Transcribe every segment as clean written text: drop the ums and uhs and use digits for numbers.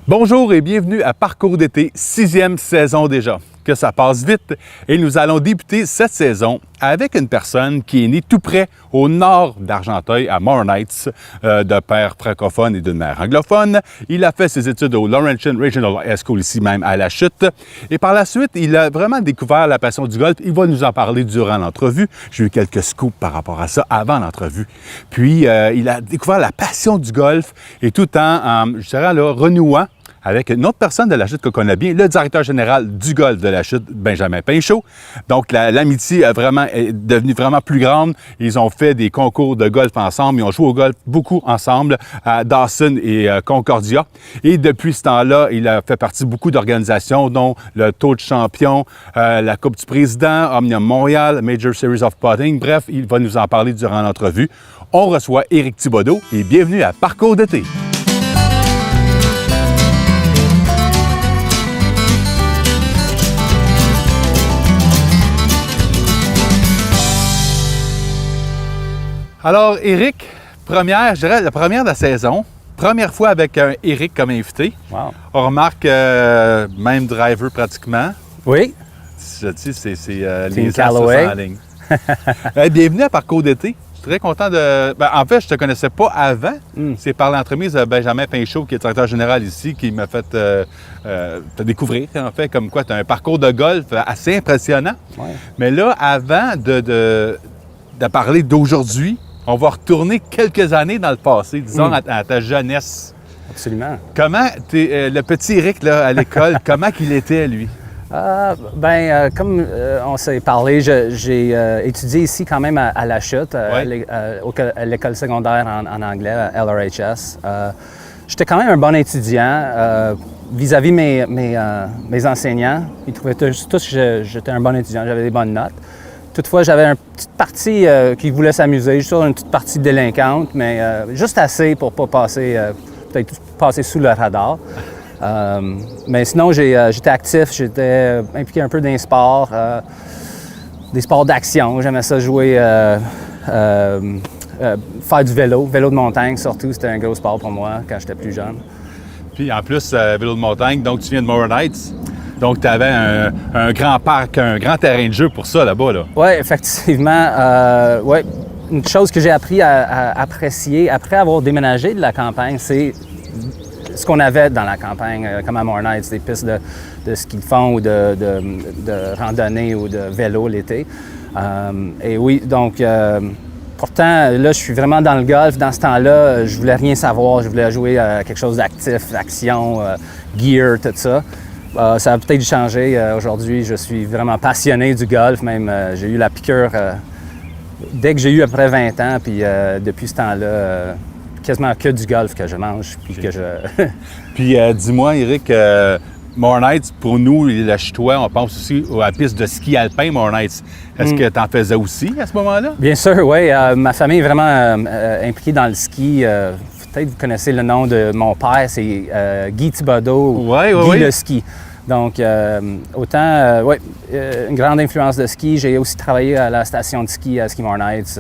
Bonjour et bienvenue à Parcours d'été, 6e saison déjà. Que ça passe vite et nous allons débuter cette saison avec une personne qui est née tout près au nord d'Argenteuil, à Morin Heights, de père francophone et d'une mère anglophone. Il a fait ses études au Laurentian Regional High School ici même à La Chute. Et par la suite, il a vraiment découvert la passion du golf. Il va nous en parler durant l'entrevue. J'ai eu quelques scoops par rapport à ça avant l'entrevue. Puis, il a découvert la passion du golf et tout en, je dirais, là, renouant avec une autre personne de La Chute que connaît bien, le directeur général du golf de La Chute, Benjamin Pinchot. Donc, l'amitié est devenue vraiment plus grande. Ils ont fait des concours de golf ensemble. Ils ont joué au golf beaucoup ensemble à Dawson et Concordia. Et depuis ce temps-là, il a fait partie de beaucoup d'organisations, dont le Tour de champion, la Coupe du Président, Omnium Montréal, Major Series of Putting. Bref, il va nous en parler durant l'entrevue. On reçoit Éric Thibodeau et bienvenue à Parcours d'été. Alors, Éric, je dirais la première de la saison, première fois avec un Éric comme invité. Wow. On remarque même driver pratiquement. Oui. Je dis, c'est Team Callaway. en ligne. Bienvenue à Parcours d'été. Je suis très content de... en fait, je ne te connaissais pas avant. C'est par l'entremise de Benjamin Pinchot, qui est directeur général ici, qui m'a fait te découvrir, en fait, comme quoi tu as un parcours de golf assez impressionnant. Ouais. Mais là, avant de parler d'aujourd'hui, on va retourner quelques années dans le passé, disons à ta jeunesse. Absolument. Comment, le petit Éric là, à l'école, comment qu'il était, lui? Comme on s'est parlé, j'ai étudié ici quand même à La Chute, à l'école secondaire en anglais, à LRHS. J'étais quand même un bon étudiant vis-à-vis mes enseignants. Ils trouvaient tous que j'étais un bon étudiant, j'avais des bonnes notes. Toutefois, j'avais une petite partie qui voulait s'amuser, juste une petite partie délinquante, mais juste assez pour ne pas peut-être passer sous le radar. Mais sinon, j'étais actif, j'étais impliqué un peu dans les sports, des sports d'action. J'aimais ça jouer, faire du vélo de montagne surtout, c'était un gros sport pour moi quand j'étais plus jeune. Puis en plus, vélo de montagne, donc tu viens de Morin Heights. Donc, tu avais un grand parc, un grand terrain de jeu pour ça, là-bas, là. Oui, effectivement. Une chose que j'ai appris à apprécier après avoir déménagé de la campagne, c'est ce qu'on avait dans la campagne, comme à Morin Heights, des pistes de ski de fond ou de randonnée ou de vélo l'été. Et oui, donc, pourtant, là, je suis vraiment dans le golf. Dans ce temps-là, je voulais rien savoir. Je voulais jouer à quelque chose d'actif, action, gear, tout ça. Ça a peut-être changé. Aujourd'hui, je suis vraiment passionné du golf. Même, j'ai eu la piqûre dès que j'ai eu après 20 ans. Puis depuis ce temps-là, quasiment que du golf que je mange. Puis que je... Puis dis-moi, Éric, Morin Heights, pour nous, les Chitois, on pense aussi à la piste de ski alpin Morin Heights. Est-ce que tu en faisais aussi à ce moment-là? Bien sûr, oui. Ma famille est vraiment impliquée dans le ski. Peut-être vous connaissez le nom de mon père, c'est Guy Thibodeau, Guy le ski. Donc, autant, une grande influence de ski. J'ai aussi travaillé à la station de ski à Ski Morin Heights,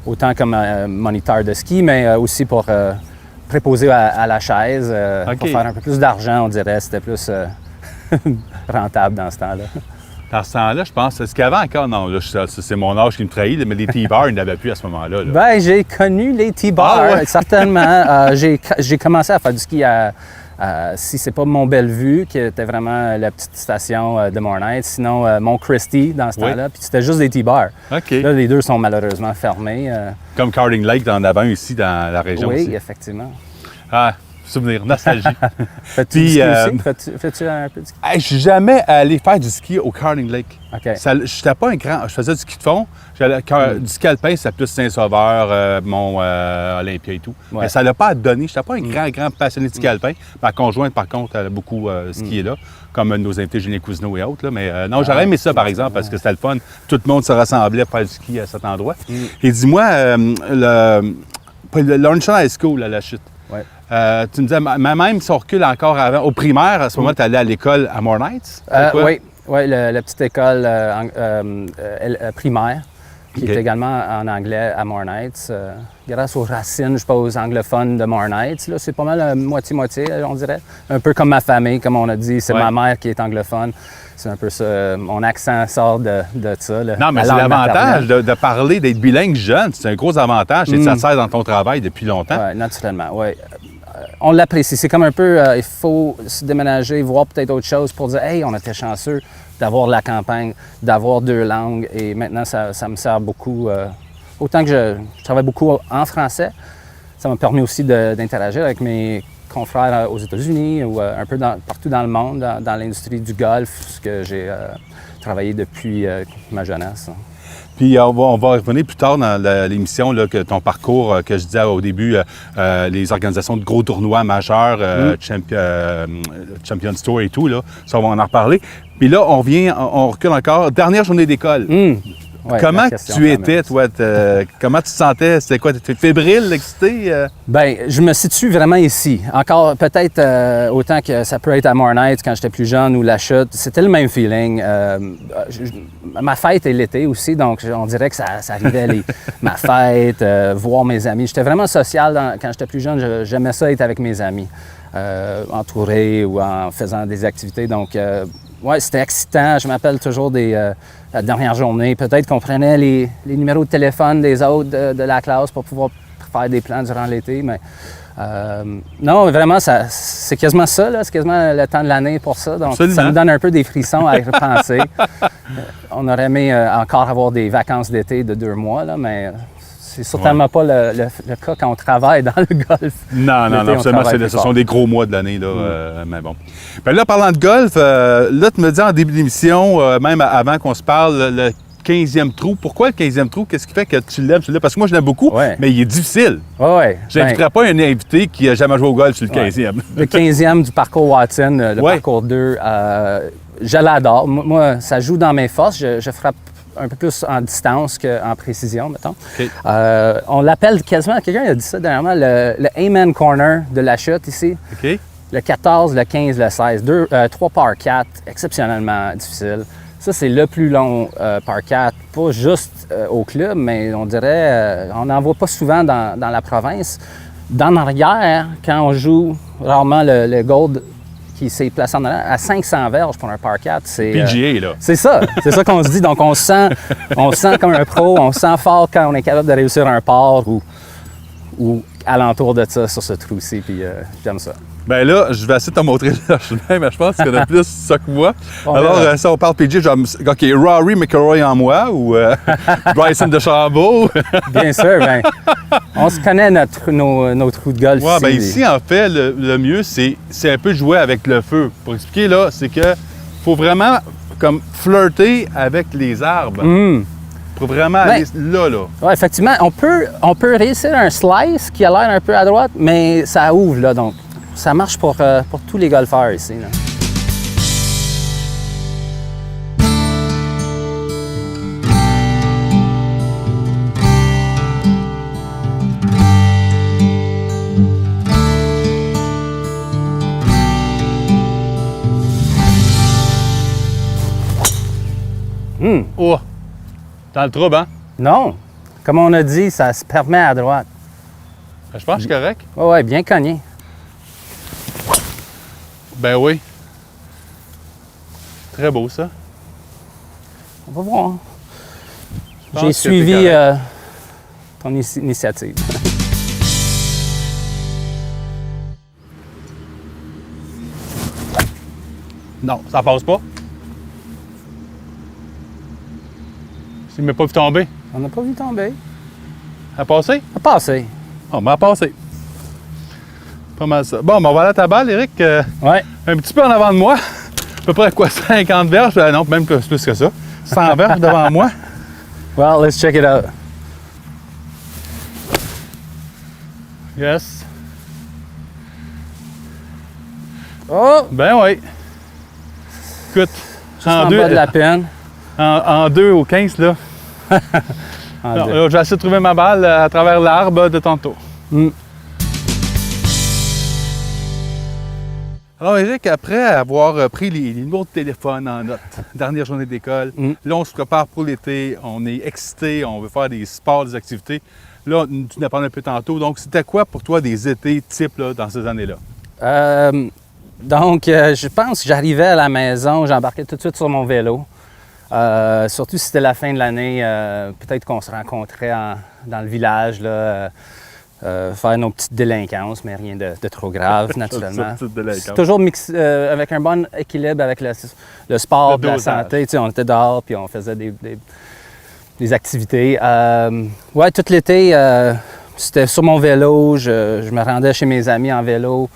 autant comme moniteur de ski, mais aussi pour préposer à la chaise, pour faire un peu plus d'argent, on dirait. C'était plus rentable dans ce temps-là. Dans ce temps-là, je pense, est-ce qu'il y avait encore, non, là, c'est mon âge qui me trahit, mais les T-bars, il n'y en avait plus à ce moment-là. Là. Bien, j'ai connu les T-bars, certainement. J'ai commencé à faire du ski si c'est pas Mont-Bellevue, qui était vraiment la petite station de Morin Heights, sinon Mont Christie dans ce temps-là, puis c'était juste des T-bars. Okay. Là, les deux sont malheureusement fermés. Comme Carding Lake en avant ici, dans la région aussi. Oui, effectivement. Ah, souvenir, nostalgie. Fais-tu du ski aussi? Fais-tu un peu de ski? Hey, je suis jamais allé faire du ski au Carding Lake. OK. J'étais pas un grand... Je faisais du ski de fond. Du ski alpin, c'était plus Saint-Sauveur, Mont-Olympia et tout. Ouais. Mais ça l'a pas donné. J'étais pas un grand passionné de ski alpin. Ma conjointe, par contre, elle a beaucoup skié là, comme nos invités Julien Cousineau et autres. Là. Mais non, j'aurais aimé ça, par exemple, parce que c'était le fun. Tout le monde se rassemblait pour faire du ski à cet endroit. Et dis-moi, le Laurentian High School à La Chute. Ouais. Tu me disais, même si on recule encore avant, au primaire, à ce moment, tu allais à l'école à Morin Heights? Oui, la petite école primaire. qui est également en anglais à Moore Knights. Grâce aux racines, je suppose, anglophones de Moore Knights, là, c'est pas mal moitié-moitié, on dirait. Un peu comme ma famille, comme on a dit, c'est ma mère qui est anglophone. C'est un peu ça, mon accent sort de ça. Non, mais c'est l'avantage de parler, d'être bilingue jeune, c'est un gros avantage, et ça te sert dans ton travail depuis longtemps. Oui, naturellement, oui. On l'apprécie. C'est comme un peu, il faut se déménager, voir peut-être autre chose pour dire « Hey, on était chanceux d'avoir la campagne, d'avoir 2 langues. » Et maintenant, ça me sert beaucoup. Autant que je travaille beaucoup en français, ça m'a permis aussi d'interagir avec mes confrères aux États-Unis ou un peu partout dans le monde, dans l'industrie du golf, ce que j'ai travaillé depuis ma jeunesse. Puis on va revenir plus tard dans l'émission, là, que ton parcours, que je disais au début, les organisations de gros tournois majeurs, Champions Tour et tout, là, ça, on va en reparler. Puis là, on recule encore. Dernière journée d'école. Ouais, comment tu étais, toi? Comment tu te sentais? C'était quoi? Tu étais fébrile, excité? Bien, je me situe vraiment ici. Encore, peut-être autant que ça peut être à Moore Knights quand j'étais plus jeune ou la chute, c'était le même feeling. Ma fête est l'été aussi, donc on dirait que ça arrivait, ma fête, voir mes amis. J'étais vraiment social quand j'étais plus jeune. J'aimais ça être avec mes amis, entouré ou en faisant des activités. Donc, oui, c'était excitant. Je m'appelle toujours la dernière journée. Peut-être qu'on prenait les numéros de téléphone des autres de la classe pour pouvoir faire des plans durant l'été. Mais non, vraiment, c'est quasiment ça. C'est quasiment le temps de l'année pour ça. Donc, absolument. Ça me donne un peu des frissons à y repenser. On aurait aimé encore avoir des vacances d'été de 2 mois, là, mais c'est certainement pas le cas quand on travaille dans le golf. Non, absolument. Ce sont des gros mois de l'année, là. Mais bon. Bien là, parlant de golf, là, tu me dis en début d'émission, même avant qu'on se parle, le 15e trou. Pourquoi le 15e trou? Qu'est-ce qui fait que tu l'aimes? Parce que moi, je l'aime beaucoup, mais il est difficile. Ouais. Je n'inviterais pas un invité qui n'a jamais joué au golf sur le 15e. Le 15e du parcours Watson, le parcours 2, je l'adore. Moi, ça joue dans mes forces. Je frappe un peu plus en distance qu'en précision, mettons. Okay. On l'appelle quasiment, quelqu'un a dit ça dernièrement, le Amen Corner de la chute ici. Okay. Le 14, le 15, le 16. 3 par 4, exceptionnellement difficile. Ça, c'est le plus long par 4, pas juste au club, mais on dirait, on n'en voit pas souvent dans la province. Dans l'arrière, quand on joue rarement le Gold qui s'est placé en arrière, à 500 verges pour un par 4, c'est... PGA, là. C'est ça qu'on se dit. Donc, on se sent comme un pro, on se sent fort quand on est capable de réussir un par ou alentour de ça sur ce trou-ci, puis j'aime ça. Bien là, je vais essayer de te montrer le chemin, mais je pense qu'il y en a plus ça que moi. Alors, si on parle PG, OK, Rory McIlroy en moi ou Bryson DeChambeau? Bien sûr, bien. On se connaît nos trous de golf ici. Bien ici, en fait, le mieux, c'est un peu jouer avec le feu. Pour expliquer, là, c'est que faut vraiment comme flirter avec les arbres. Pour vraiment aller là. Oui, effectivement, on peut réussir un slice qui a l'air un peu à droite, mais ça ouvre, là, donc. Ça marche pour tous les golfeurs ici, là. Oh! Dans le trouble, hein? Non. Comme on a dit, ça se permet à droite. Je pense que je suis correct. Oui, bien cogné. Ben oui. Très beau, ça. On va voir. J'ai suivi ton initiative. Non, ça passe pas. Tu ne m'as pas vu tomber. On n'a pas vu tomber. Elle a passé? Elle a passé. Oh, mais elle a passé. Pas mal ça. Bon, ben on va aller à ta balle, Éric. Ouais. Un petit peu en avant de moi. À peu près quoi, 50 verges? Non, même plus que ça. 100 verges devant moi. Well, let's check it out. Yes. Oh! Ben oui. Écoute, En bas de la peine. En 2 au 15, là. Là, j'ai essayé de trouver ma balle à travers l'arbre de tantôt. Alors, Éric, après avoir pris les numéros de téléphone en note, dernière journée d'école, là, on se prépare pour l'été, on est excité, on veut faire des sports, des activités. Là, tu nous parlé un peu tantôt. Donc, c'était quoi pour toi des étés types là, dans ces années-là? Je pense que j'arrivais à la maison, j'embarquais tout de suite sur mon vélo. Surtout si c'était la fin de l'année, peut-être qu'on se rencontrait dans le village, là, faire nos petites délinquances, mais rien de trop grave, naturellement. C'est toujours avec un bon équilibre avec le sport, la santé. Tu sais, on était dehors puis on faisait des activités. Ouais, tout l'été, c'était sur mon vélo. Je me rendais chez mes amis en vélo.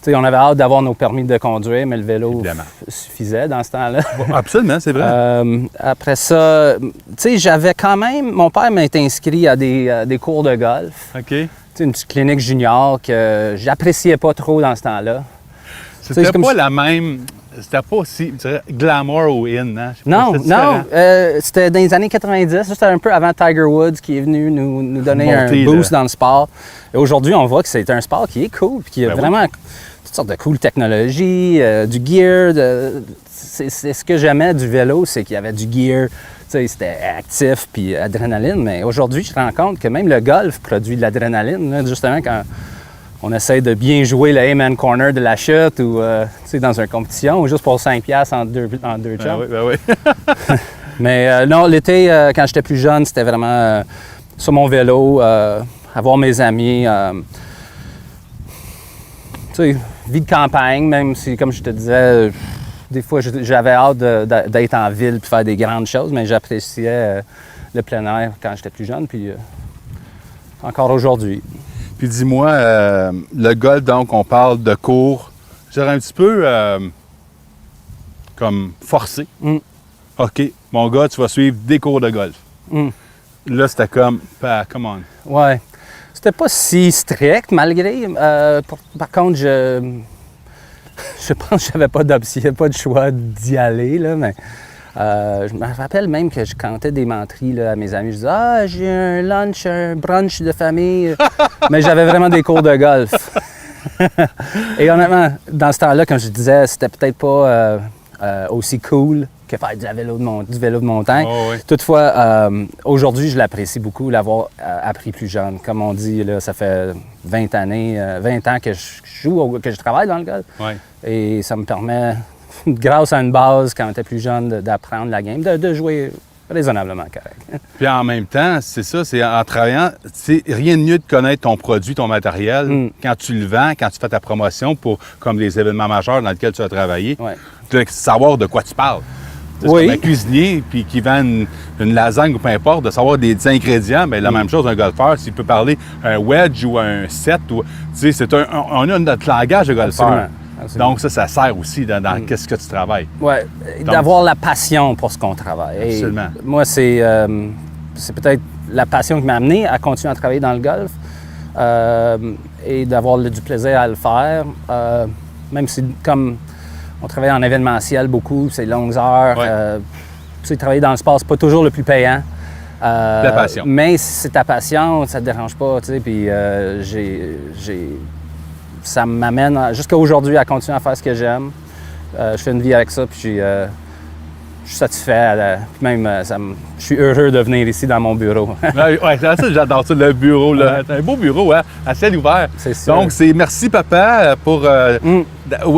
Tu sais, on avait hâte d'avoir nos permis de conduire, mais le vélo suffisait dans ce temps-là. Absolument, c'est vrai. Après ça, tu sais, j'avais quand même... Mon père m'a été inscrit à des cours de golf. OK. Tu sais, une petite clinique junior que j'appréciais pas trop dans ce temps-là. C'était pas la même... C'était pas aussi, je dirais, glamour au in, hein? Non, c'était dans les années 90, c'était un peu avant Tiger Woods qui est venu nous donner un boost dans le sport. Et aujourd'hui, on voit que c'est un sport qui est cool, qui a vraiment toutes sortes de cool technologies, du gear. C'est ce que j'aimais du vélo, c'est qu'il y avait du gear, tu sais, c'était actif puis adrénaline. Mais aujourd'hui, je me rends compte que même le golf produit de l'adrénaline, là, justement quand on essaie de bien jouer le aim and corner de la chute ou dans une compétition, juste pour 5$ en deux jumps. Ben oui. Mais non, l'été, quand j'étais plus jeune, c'était vraiment sur mon vélo, avoir mes amis. Vie de campagne, même si, comme je te disais, des fois, j'avais hâte d'être en ville et faire des grandes choses, mais j'appréciais le plein air quand j'étais plus jeune, puis encore aujourd'hui. Puis dis-moi, le golf, donc, on parle de cours, je dirais un petit peu comme forcé. OK, mon gars, tu vas suivre des cours de golf. Là, c'était comme, come on. Ouais. C'était pas si strict, malgré. Par contre, je pense que j'avais pas d'option, pas de choix d'y aller, là, mais... je me rappelle même que je cantais des menteries là, à mes amis. Je disais « Ah, j'ai un lunch, un brunch de famille. » Mais j'avais vraiment des cours de golf. Et honnêtement, dans ce temps-là, comme je disais, c'était peut-être pas aussi cool que faire du vélo de montagne. Oh, oui. Toutefois, aujourd'hui, je l'apprécie beaucoup, l'avoir appris plus jeune. Comme on dit, là, ça fait 20 ans que je joue, que je travaille dans le golf. Ouais. Et ça me permet... grâce à une base, quand on était plus jeune, d'apprendre la game, de jouer raisonnablement correct. Puis en même temps, c'est ça, c'est en travaillant, c'est rien de mieux de connaître ton produit, ton matériel, quand tu le vends, quand tu fais ta promotion pour comme les événements majeurs dans lesquels tu as travaillé, de savoir de quoi tu parles. C'est comme un cuisinier puis qui vend une lasagne ou peu importe, de savoir des ingrédients, bien, la même chose, un golfeur, s'il peut parler un wedge ou un set, ou, tu sais, on a notre langage de golfeur. Absolument. Donc ça sert aussi dans qu'est-ce que tu travailles. Oui, d'avoir la passion pour ce qu'on travaille. Absolument. Et moi, c'est peut-être la passion qui m'a amené à continuer à travailler dans le golf et d'avoir du plaisir à le faire. Même si, comme on travaille en événementiel beaucoup, c'est longues heures. Tu sais, travailler dans le sport, c'est pas toujours le plus payant. La passion. Mais si c'est ta passion, ça te dérange pas, tu sais, puis ça m'amène jusqu'à aujourd'hui à continuer à faire ce que j'aime. Je fais une vie avec ça, puis je suis satisfait. Puis même, je suis heureux de venir ici dans mon bureau. Oui, ça, j'adore ça, le bureau. Là. C'est un beau bureau, hein, à ciel ouvert. C'est sûr. Donc, c'est merci, papa, pour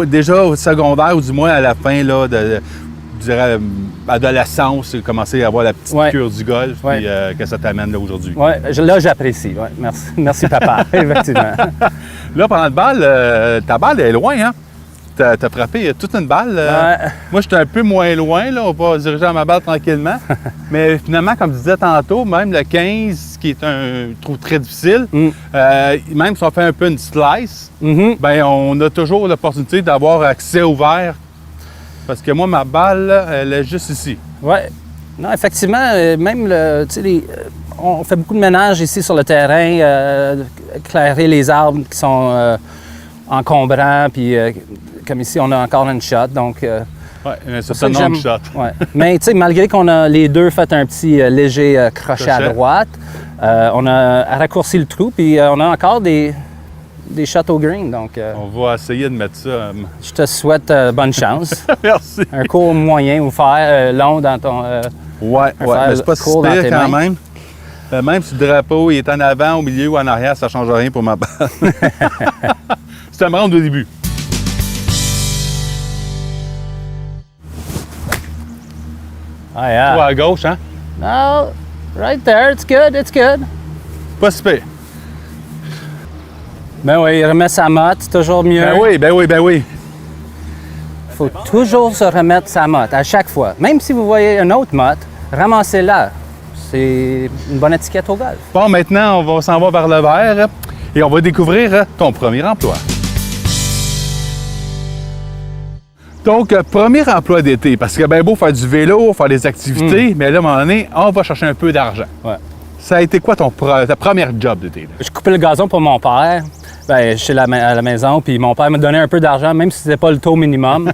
déjà au secondaire, ou du moins à la fin là, je dirais, adolescence, commencer à avoir la petite cure du golf, puis que ça t'amène là aujourd'hui. Oui, là, j'apprécie. Ouais. Merci, papa, effectivement. Là, pendant le balle, ta balle est loin, hein? T'as frappé toute une balle. Moi, j'étais un peu moins loin, là. On va diriger à ma balle tranquillement. Mais finalement, comme je disais tantôt, même le 15, qui est un trou très difficile, même si on fait un peu une slice, bien, on a toujours l'opportunité d'avoir accès ouvert. Parce que moi, ma balle, elle est juste ici. Oui. Non, effectivement, même on fait beaucoup de ménage ici sur le terrain, éclairer les arbres qui sont encombrants, puis comme ici, on a encore une shot, donc... oui, c'est un long shot. Ouais. Mais tu sais, malgré qu'on a les deux fait un petit léger crochet à droite, on a raccourci le trou, puis on a encore des des shots au green. Donc, On va essayer de mettre ça. je te souhaite bonne chance. Merci. Un cours moyen ou faire long dans ton... Ouais, mais c'est pas si court dans pire tes quand mains. même. Même si le drapeau il est en avant, au milieu ou en arrière, ça ne change rien pour ma balle. C'est un round au début. Ah, yeah. Toi à gauche, hein? No, right there. It's good. It's good. Pas si pire. Ben oui, il remet sa motte, c'est toujours mieux. Ben oui. Il faut toujours se remettre sa motte, à chaque fois. Même si vous voyez une autre motte, ramassez-la. C'est une bonne étiquette au golf. Bon, maintenant, on va s'en va vers le vert et on va découvrir ton premier emploi. Donc, premier emploi d'été, parce que bien beau faire du vélo, faire des activités, mais là, à un moment donné, on va chercher un peu d'argent. Ouais. Ça a été quoi ta première job d'été? Je coupais le gazon pour mon père, chez à la maison, puis mon père me donnait un peu d'argent, même si c'était pas le taux minimum.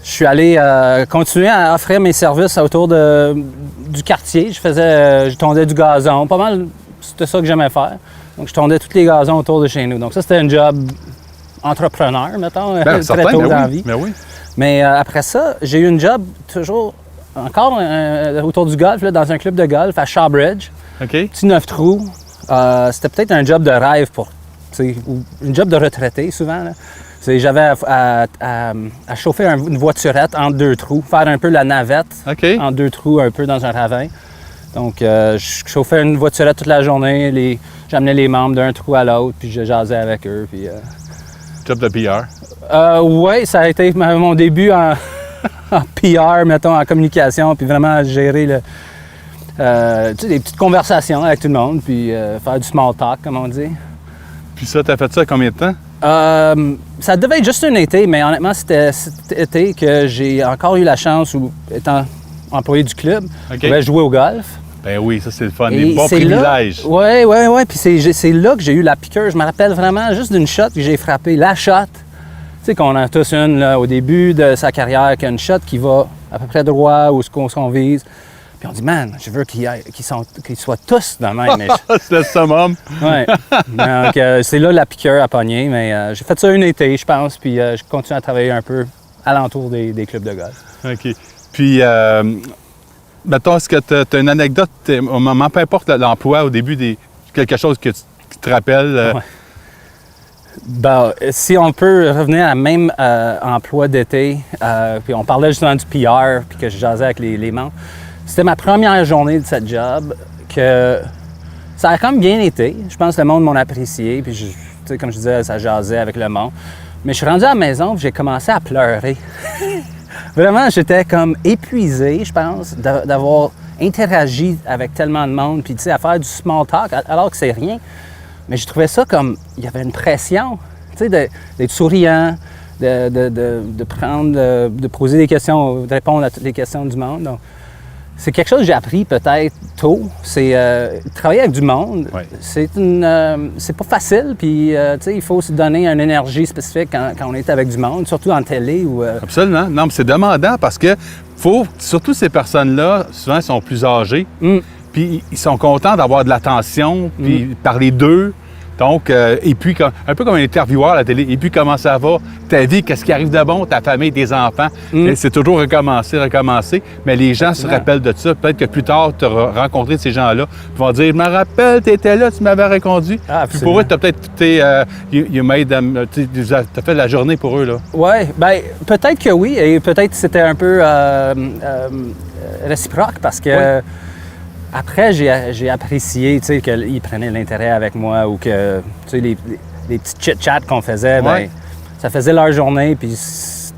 Je suis allé continuer à offrir mes services autour du quartier. Je tondais du gazon, pas mal, c'était ça que j'aimais faire. Donc, je tondais tous les gazons autour de chez nous. Donc, ça, c'était un job entrepreneur, mettons, très tôt dans la vie. Ben oui. Mais après ça, j'ai eu une job encore autour du golf, là, dans un club de golf à Shawbridge. OK. Petit 9 trous. C'était peut-être un job de rêve ou une job de retraité, souvent. Là. J'avais à chauffer une voiturette entre 2 trous, faire un peu la navette entre 2 trous, un peu dans un ravin. Donc, je chauffais une voiturette toute la journée, j'amenais les membres d'un trou à l'autre, puis je jasais avec eux. Puis, Job de PR. oui, ça a été mon début en PR, mettons, en communication, puis vraiment gérer des petites conversations avec tout le monde, puis faire du small talk, comme on dit. Puis ça, t'as fait ça combien de temps? Ça devait être juste un été, mais honnêtement, c'était cet été que j'ai encore eu la chance, étant employé du club, de jouer au golf. Ben oui, ça c'est le fun, des bons privilèges. Oui. Puis c'est là que j'ai eu la piqûre. Je me rappelle vraiment juste d'une shot que j'ai frappée. La shot, tu sais qu'on a tous une là, au début de sa carrière, qui a une shot qui va à peu près droit où ce qu'on vise. Puis on dit, man, je veux qu'ils soient tous dans le même. C'est le summum. Oui. Donc, c'est là la piqûre à pogner. Mais j'ai fait ça un été, je pense. Puis je continue à travailler un peu alentour des clubs de golf. OK. Puis, mettons, est-ce que tu as une anecdote, au moment, peu importe l'emploi, au début, quelque chose qui te rappelle? Ouais. Ben, si on peut revenir à même emploi d'été, puis on parlait justement du PR, puis que je jasais avec les membres. C'était ma première journée de cette job, que ça a quand même bien été. Je pense que le monde m'a apprécié, puis comme je disais, ça jasait avec le monde. Mais je suis rendu à la maison, puis j'ai commencé à pleurer. Vraiment, j'étais comme épuisé, je pense, d'avoir interagi avec tellement de monde, puis tu sais, à faire du small talk, alors que c'est rien. Mais je trouvais ça comme, il y avait une pression, tu sais, d'être souriant, de poser des questions, de répondre à toutes les questions du monde. Donc, c'est quelque chose que j'ai appris peut-être tôt, c'est travailler avec du monde. Ouais. C'est pas facile, puis tu sais, il faut se donner une énergie spécifique quand on est avec du monde, surtout en télé. Absolument. Non, mais c'est demandant parce que surtout ces personnes-là, souvent, elles sont plus âgées, puis ils sont contents d'avoir de l'attention, puis parler d'eux. Donc, et puis, un peu comme un intervieweur à la télé, et puis comment ça va, ta vie, qu'est-ce qui arrive de bon, ta famille, tes enfants. C'est toujours recommencer, mais les gens se rappellent de ça. Peut-être que plus tard, tu auras rencontré ces gens-là, ils vont dire, je me rappelle, tu étais là, tu m'avais répondu. Puis pour eux, tu as peut-être, tu as fait la journée pour eux, là. Oui, bien, peut-être que oui, et peut-être que c'était un peu réciproque, parce que... Oui. Après, j'ai apprécié, tu sais, qu'ils prenaient l'intérêt avec moi ou que, tu sais, les petits chit-chats qu'on faisait, bien, ça faisait leur journée. Puis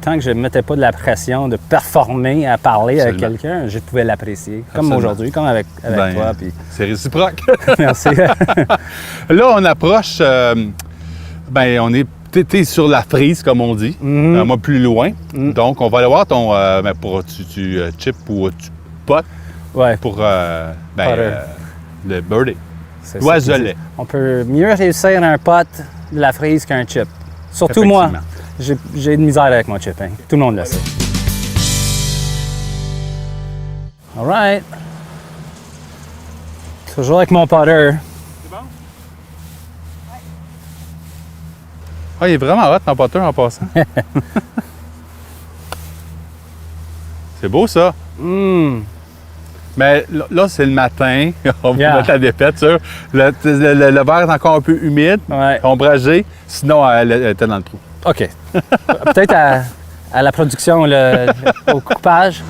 tant que je ne mettais pas de la pression de performer à parler avec quelqu'un, je pouvais l'apprécier. Comme aujourd'hui, comme avec toi. Puis... C'est réciproque. Merci. Là, on approche, t'es sur la frise, comme on dit, moi plus loin. Donc, on va aller voir ton, tu chip ou tu potes. Ouais. Pour le birdie. L'oiselet. On peut mieux réussir un putt de la frise qu'un chip. Surtout moi, j'ai de misère avec mon chipping. Tout le monde le sait. All right. Toujours avec mon putter. C'est bon? Ah, il est vraiment hot, ton poteur, en passant. C'est beau, ça. Mais là, c'est le matin. On va mettre la dépête sur. Le verre est encore un peu humide, ombragé. Sinon, elle était dans le trou. OK. Peut-être à la production, au coupage.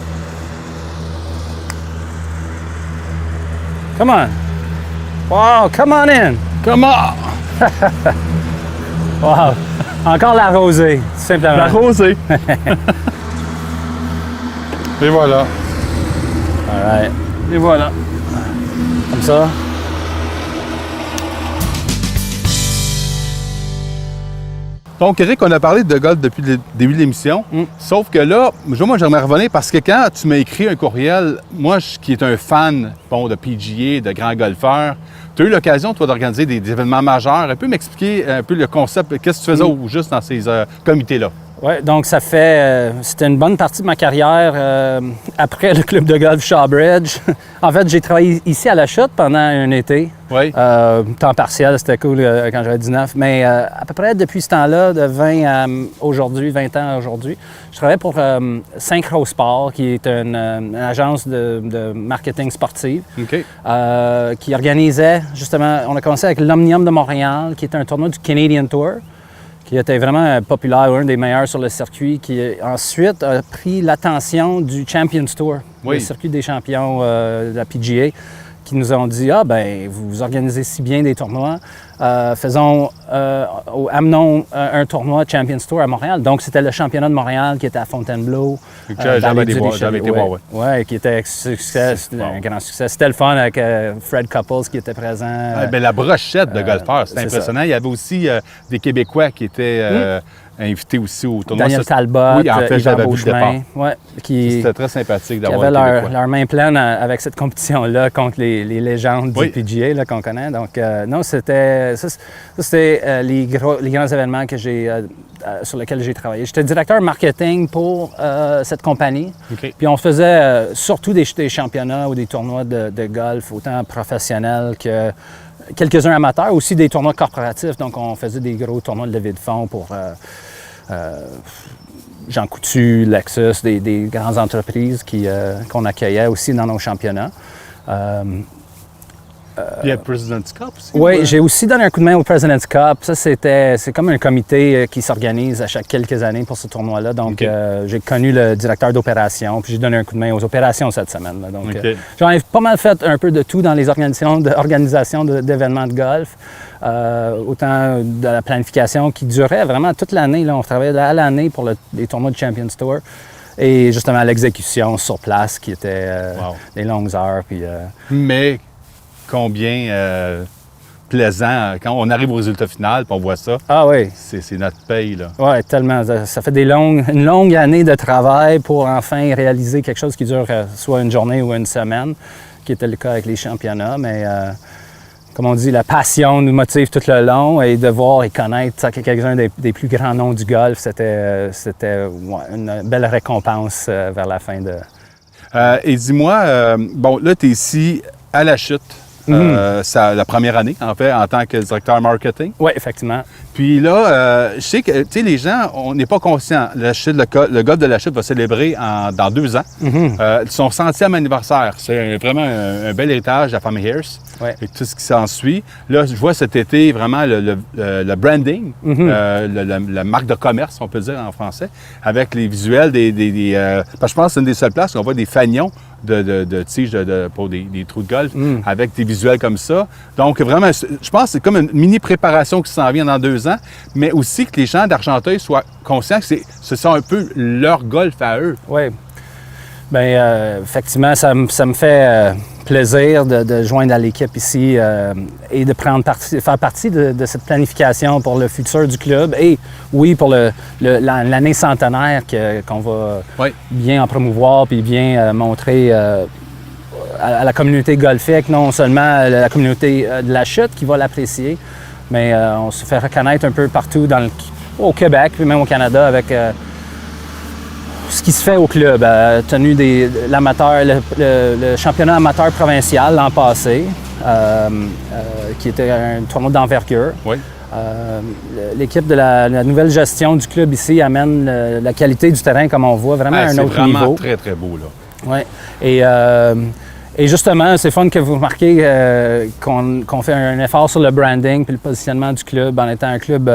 Come on. Wow, come on in. Come on! Wow. Encore la rosée, simplement. La rosée. Et voilà. All right. Et voilà. Comme ça. Donc, Eric, on a parlé de golf depuis le début de l'émission. Sauf que là, moi, j'aimerais revenir parce que quand tu m'as écrit un courriel, moi, qui est un fan de PGA, de grands golfeurs, tu as eu l'occasion, toi, d'organiser des événements majeurs. Un peu m'expliquer un peu le concept, qu'est-ce que tu faisais au juste dans ces comités-là? Oui, donc ça fait... c'était une bonne partie de ma carrière après le club de golf Shawbridge. En fait, j'ai travaillé ici à La Chute pendant un été. Oui. Temps partiel, c'était cool quand j'avais 19. Mais à peu près depuis ce temps-là, de 20 à aujourd'hui, 20 ans à aujourd'hui, je travaillais pour Synchro Sport, qui est une agence de marketing sportif, qui organisait, justement, on a commencé avec l'Omnium de Montréal, qui était un tournoi du Canadian Tour, qui était vraiment populaire, un des meilleurs sur le circuit, qui ensuite a pris l'attention du Champions Tour, le circuit des champions de la PGA, qui nous ont dit « Ah, ben vous organisez si bien des tournois, amenons un tournoi Champions Tour à Montréal. » Donc, c'était le championnat de Montréal qui était à Fontainebleau. J'avais été voir, Oui, qui était un grand succès. C'était le fun avec Fred Couples qui était présent. La brochette de golfeurs, c'était impressionnant. Ça. Il y avait aussi des Québécois qui étaient invités aussi au tournoi. Daniel Talbot, oui, en fait, j'avais vu le départ. C'était très sympathique d'avoir des Québécois. Leur main pleine avec cette compétition-là contre les légendes du PGA qu'on connaît. Donc, non, c'était les grands événements que sur lesquels j'ai travaillé. J'étais directeur marketing pour cette compagnie. Puis on faisait surtout des championnats ou des tournois de golf, autant professionnels que quelques-uns amateurs, aussi des tournois corporatifs. Donc on faisait des gros tournois de levée de fonds pour Jean Coutu, Lexus, des grandes entreprises qu'on accueillait aussi dans nos championnats. Il y a le President's Cup aussi? Oui, j'ai aussi donné un coup de main au President's Cup. Ça, c'est comme un comité qui s'organise à chaque quelques années pour ce tournoi-là. Donc, j'ai connu le directeur d'opération, puis j'ai donné un coup de main aux opérations cette semaine. Là. Donc, j'en ai pas mal fait un peu de tout dans les organisations d'événements de golf. Autant de la planification qui durait vraiment toute l'année. Là, on travaillait à l'année pour les tournois de Champions Tour. Et justement, l'exécution sur place qui était des longues heures. Puis, mais combien plaisant quand on arrive au résultat final et on voit ça. Ah oui. C'est notre paye, là. Oui, tellement. Ça fait une longue année de travail pour enfin réaliser quelque chose qui dure soit une journée ou une semaine, qui était le cas avec les championnats. Mais comme on dit, la passion nous motive tout le long et de voir et connaître quelques-uns des plus grands noms du golf, c'était une belle récompense vers la fin de... et dis-moi, là, tu es ici à La Chute. C'est la première année, en fait, en tant que directeur marketing. Oui, effectivement. Puis là, je sais que, tu sais, les gens, on n'est pas conscients. Le golf de La Chute va célébrer dans 2 ans son 100e anniversaire. C'est vraiment un bel héritage de la famille Hirst et tout ce qui s'ensuit. Là, je vois cet été vraiment le branding, la marque de commerce, on peut dire en français, avec les visuels parce que je pense que c'est une des seules places où on voit des fanions de tiges pour des trous de golf avec des visuels comme ça. Donc, vraiment, je pense que c'est comme une mini-préparation qui s'en vient dans 2 ans, mais aussi que les gens d'Argenteuil soient conscients que ce sont un peu leur golf à eux. Oui. Bien, effectivement, ça me fait plaisir de joindre à l'équipe ici et de faire partie de cette planification pour le futur du club et, oui, pour l'année centenaire qu'on va bien en promouvoir puis bien montrer à la communauté golfique, non seulement la communauté de La Chute qui va l'apprécier, mais on se fait reconnaître un peu partout au Québec, puis même au Canada avec ce qui se fait au club. Tenu le championnat amateur provincial l'an passé, qui était un tournoi d'envergure. Oui. L'équipe de la nouvelle gestion du club ici amène la qualité du terrain, comme on voit, vraiment à un autre niveau. C'est vraiment très, très beau, là. Oui. Et justement, c'est fun que vous remarquez qu'on fait un effort sur le branding puis le positionnement du club en étant un club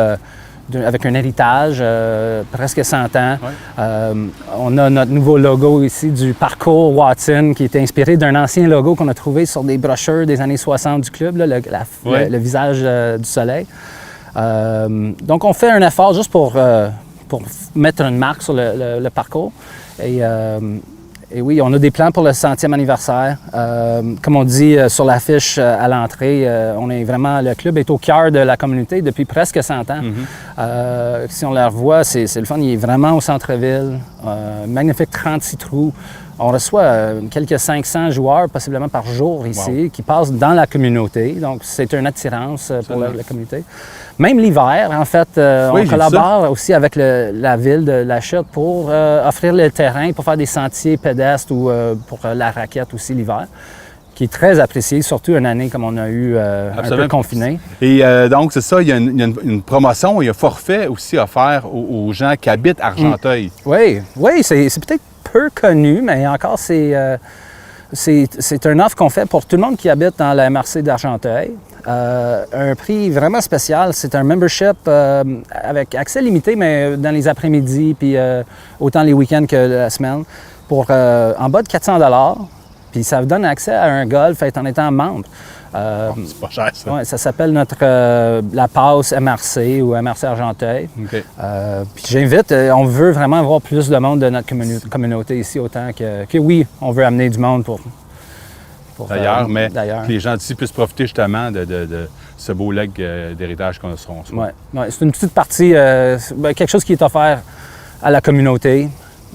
avec un héritage, presque 100 ans. Ouais. On a notre nouveau logo ici du parcours Watson qui est inspiré d'un ancien logo qu'on a trouvé sur des brochures des années 60 du club, là, le visage du soleil. Donc, on fait un effort juste pour mettre une marque sur le parcours. Et oui, on a des plans pour le 100e anniversaire. Comme on dit sur l'affiche à l'entrée, le club est au cœur de la communauté depuis presque 100 ans. Mm-hmm. Si on la revoit, c'est le fun. Il est vraiment au centre-ville. Magnifique 36 trous. On reçoit quelques 500 joueurs, possiblement par jour ici, qui passent dans la communauté. Donc, c'est une attirance pour la communauté. Même l'hiver, en fait, on collabore aussi avec la ville de La Chute pour offrir le terrain, pour faire des sentiers pédestres ou pour la raquette aussi l'hiver, qui est très apprécié, surtout une année comme on a eu un peu confiné. Et donc, c'est ça, il y a une promotion, il y a un forfait aussi offert aux gens qui habitent Argenteuil. Oui, c'est peut-être peu connu, mais encore, c'est une offre qu'on fait pour tout le monde qui habite dans la MRC d'Argenteuil. Un prix vraiment spécial. C'est un membership avec accès limité, mais dans les après-midi, puis autant les week-ends que la semaine, pour en bas de 400 $. Puis ça vous donne accès à un golf en étant membre. C'est pas cher, ça. Ouais, ça s'appelle la passe MRC ou MRC Argenteuil. Okay. Puis j'invite, on veut vraiment avoir plus de monde de notre communauté ici, autant que oui, on veut amener du monde pour d'ailleurs, mais que les gens d'ici puissent profiter justement de ce beau leg d'héritage qu'on a sur nous. Ouais, c'est une petite partie, quelque chose qui est offert à la communauté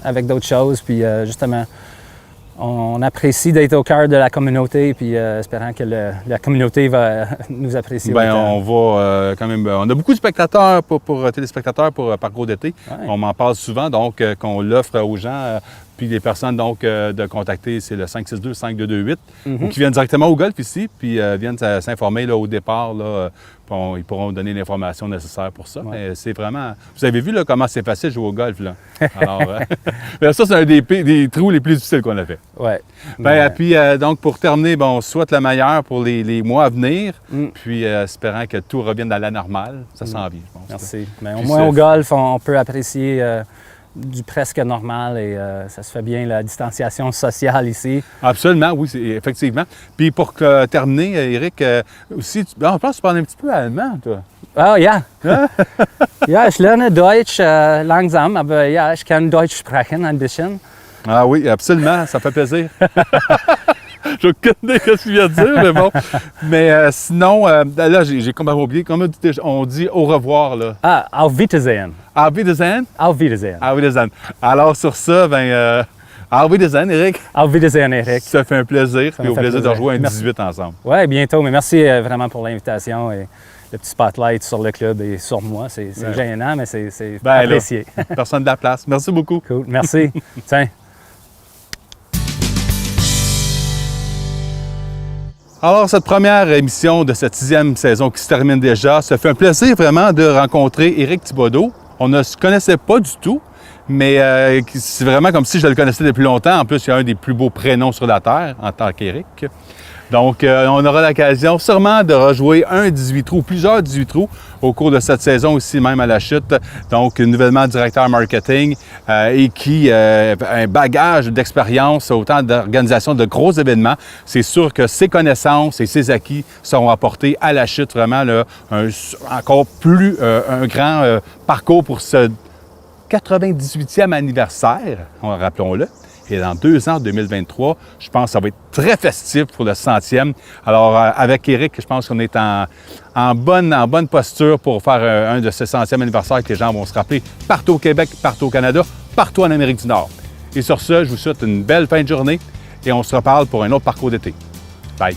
avec d'autres choses. Puis justement, on apprécie d'être au cœur de la communauté, puis espérant que la communauté va nous apprécier. Bien, on va quand même. On a beaucoup de spectateurs pour téléspectateurs pour Parcours d'été. Ouais. On m'en parle souvent, donc qu'on l'offre aux gens. Puis les personnes donc de contacter, c'est le 562-5228, ou qui viennent directement au golf ici, puis viennent s'informer là, au départ. Là, ils pourront donner l'information nécessaire pour ça. Ouais. Mais c'est vraiment... Vous avez vu là, comment c'est facile de jouer au golf, là. Alors, ça, c'est un des trous les plus difficiles qu'on a fait. Oui. Puis donc, pour terminer, on souhaite le meilleur pour les mois à venir, puis espérant que tout revienne à la normale. Ça s'en vient, je pense. Merci. Mais au moins, au golf, on peut apprécier... du presque normal et ça se fait bien, la distanciation sociale ici. Absolument, oui, effectivement. Puis pour terminer, Éric, aussi, je pense que tu parles un petit peu allemand, toi. Oh ja. Ja, ich lerne Deutsch langsam, aber ja, ich kann Deutsch sprechen ein bisschen. Ah oui, absolument, ça fait plaisir. Je connais ce que tu viens de dire, mais bon. Mais sinon, là, j'ai complètement oublié. On dit au revoir, là. Ah, auf Wiedersehen. Auf Wiedersehen? Auf Wiedersehen. Auf Wiedersehen. Alors, sur ça, auf Wiedersehen, Éric. Auf Wiedersehen, Éric. Ça fait un plaisir. Puis au plaisir de rejouer un 18 ensemble. Oui, bientôt. Mais merci vraiment pour l'invitation et le petit spotlight sur le club et sur moi. C'est gênant, mais c'est apprécié. Là, personne de la place. Merci beaucoup. Cool. Merci. Tiens. Alors, cette première émission de cette 6e saison qui se termine déjà, ça fait un plaisir vraiment de rencontrer Éric Thibodeau. On ne se connaissait pas du tout, mais c'est vraiment comme si je le connaissais depuis longtemps. En plus, il y a un des plus beaux prénoms sur la Terre en tant qu'Éric. Donc, on aura l'occasion sûrement de rejouer un 18 trous, plusieurs 18 trous au cours de cette saison aussi, même à La Chute. Donc, nouvellement directeur marketing et qui a un bagage d'expérience, autant d'organisation de gros événements. C'est sûr que ses connaissances et ses acquis seront apportés à La Chute, vraiment là, encore plus un grand parcours pour ce 98e anniversaire, rappelons-le. Et dans 2 ans, 2023, je pense que ça va être très festif pour le 100e. Alors, avec Éric, je pense qu'on est en bonne posture pour faire un de ces 100e anniversaires que les gens vont se rappeler partout au Québec, partout au Canada, partout en Amérique du Nord. Et sur ce, je vous souhaite une belle fin de journée et on se reparle pour un autre parcours d'été. Bye!